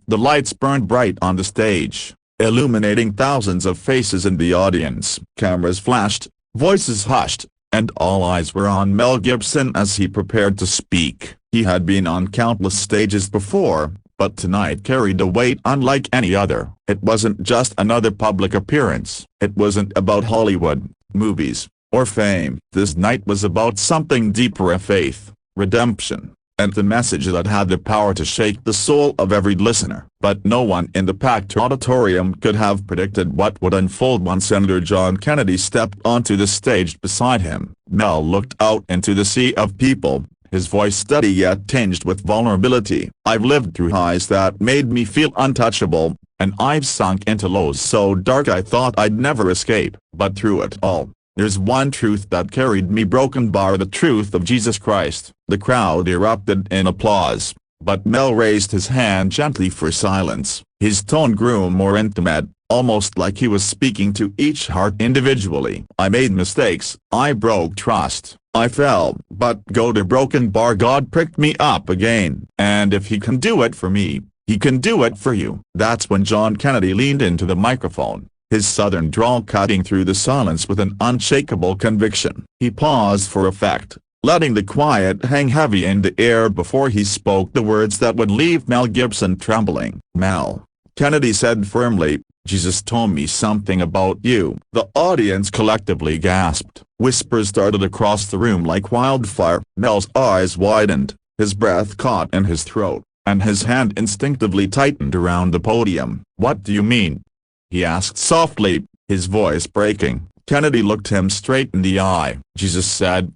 The lights burned bright on the stage, illuminating thousands of faces in the audience. Cameras flashed, voices hushed, and all eyes were on Mel Gibson as he prepared to speak. He had been on countless stages before, but tonight carried a weight unlike any other. It wasn't just another public appearance. It wasn't about Hollywood, movies, or fame. This night was about something deeper: a faith, redemption, and the message that had the power to shake the soul of every listener. But no one in the packed auditorium could have predicted what would unfold once Senator John Kennedy stepped onto the stage beside him. Mel looked out into the sea of people, his voice steady yet tinged with vulnerability. "I've lived through highs that made me feel untouchable, and I've sunk into lows so dark I thought I'd never escape. But through it all, there's one truth that carried me, broken bar, the truth of Jesus Christ." The crowd erupted in applause, but Mel raised his hand gently for silence. His tone grew more intimate, almost like he was speaking to each heart individually. "I made mistakes, I broke trust, I fell, but go to broken bar, God picked me up again. And if he can do it for me, he can do it for you." That's when John Kennedy leaned into the microphone, his southern drawl cutting through the silence with an unshakable conviction. He paused for effect, letting the quiet hang heavy in the air before he spoke the words that would leave Mel Gibson trembling. "Mel," Kennedy said firmly, "Jesus told me something about you." The audience collectively gasped. Whispers started across the room like wildfire. Mel's eyes widened, his breath caught in his throat, and his hand instinctively tightened around the podium. "What do you mean?" he asked softly, his voice breaking. Kennedy looked him straight in the eye. "Jesus said,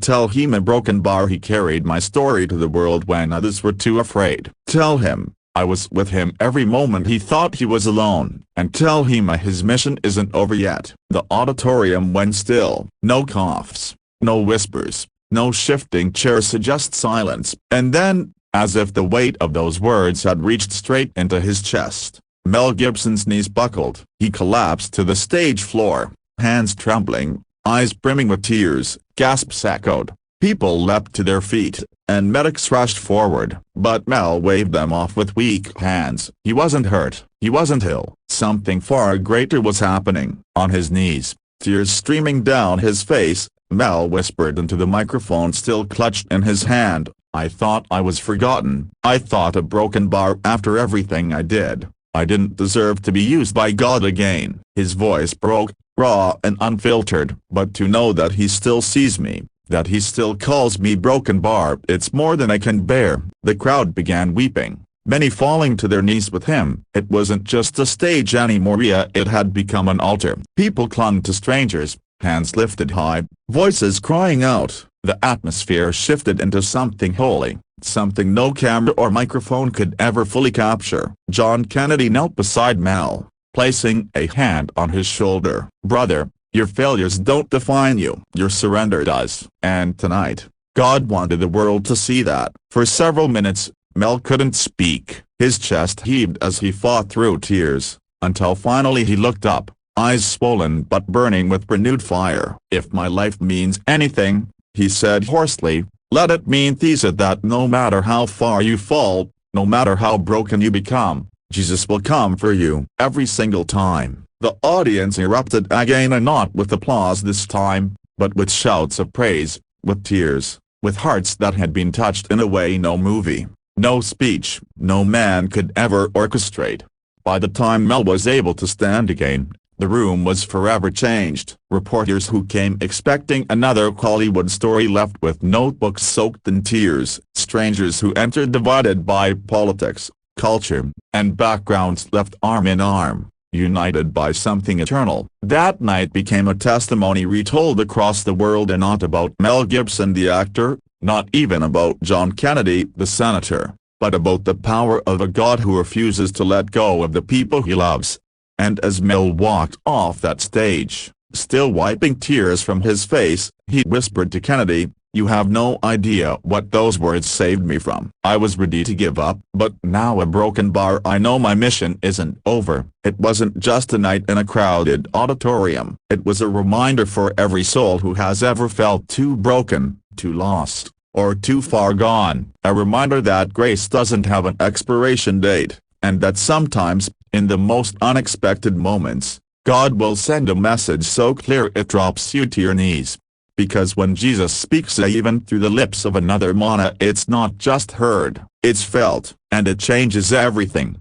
tell him a broken bar he carried my story to the world when others were too afraid. Tell him, I was with him every moment he thought he was alone. And tell him his mission isn't over yet." The auditorium went still. No coughs, no whispers, no shifting chairs, just silence. And then, as if the weight of those words had reached straight into his chest, Mel Gibson's knees buckled. He collapsed to the stage floor, hands trembling, eyes brimming with tears. Gasps echoed. People leapt to their feet, and medics rushed forward. But Mel waved them off with weak hands. He wasn't hurt, he wasn't ill. Something far greater was happening. On his knees, tears streaming down his face, Mel whispered into the microphone still clutched in his hand, "I thought I was forgotten. I thought a broken bar after everything I did. I didn't deserve to be used by God again." His voice broke, raw and unfiltered. "But to know that he still sees me, that he still calls me broken bar, it's more than I can bear." The crowd began weeping, many falling to their knees with him. It wasn't just a stage anymore, it had become an altar. People clung to strangers, hands lifted high, voices crying out. The atmosphere shifted into something holy, something no camera or microphone could ever fully capture. John Kennedy knelt beside Mel, placing a hand on his shoulder. "Brother, your failures don't define you. Your surrender does." And tonight, God wanted the world to see that. For several minutes, Mel couldn't speak. His chest heaved as he fought through tears, until finally he looked up, eyes swollen but burning with renewed fire. "If my life means anything," he said hoarsely, "let it mean this: that no matter how far you fall, no matter how broken you become, Jesus will come for you every single time." The audience erupted again, and not with applause this time, but with shouts of praise, with tears, with hearts that had been touched in a way no movie, no speech, no man could ever orchestrate. By the time Mel was able to stand again, the room was forever changed. Reporters who came expecting another Hollywood story left with notebooks soaked in tears. Strangers who entered divided by politics, culture, and backgrounds left arm in arm, united by something eternal. That night became a testimony retold across the world, and not about Mel Gibson the actor, not even about John Kennedy the senator, but about the power of a God who refuses to let go of the people he loves. And as Mel walked off that stage, still wiping tears from his face, he whispered to Kennedy, "You have no idea what those words saved me from. I was ready to give up, but now a broken bar, I know my mission isn't over." It wasn't just a night in a crowded auditorium. It was a reminder for every soul who has ever felt too broken, too lost, or too far gone. A reminder that grace doesn't have an expiration date, and that sometimes, in the most unexpected moments, God will send a message so clear it drops you to your knees. Because when Jesus speaks even through the lips of another, it's not just heard, it's felt, and it changes everything.